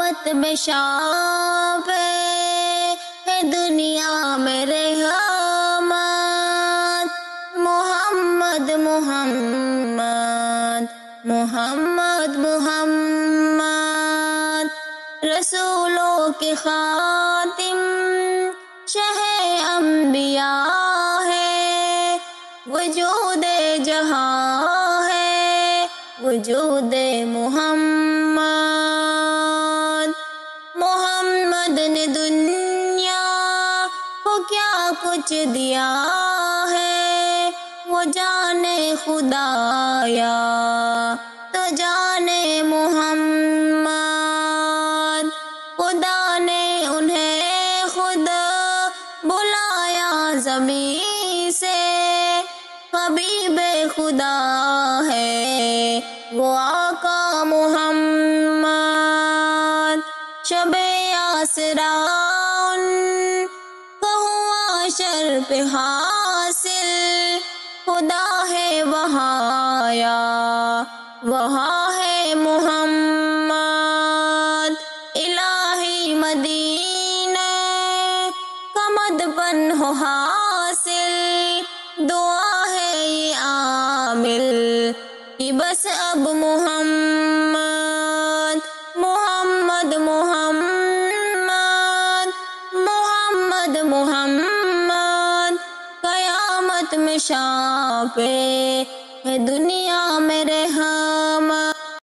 قیامت میں شافع ہے دنیا میں رحمت، محمد محمد محمد محمد، رسولوں کے خاتم شہ انبیاء ہے، وجود جہاں ہے وجود محمد۔ محمد نے دنیا کو کیا کچھ دیا ہے، وہ جانے خدایا تو جانے محمد، خدا نے انہیں خود بلایا زمین سے، حبیب خدا ہے وہ آقا محمد۔ شب آسرا ان کو ہوا شرف حاصل، خدا ہے وہاں یا وہاں ہے محمد، الہی مدینہ کا مدفن ہو حاصل، دعا ہے یہ عامل کہ بس اب محمد محمد محمد محمد محمد، قیامت میں شافع ہے دنیا میں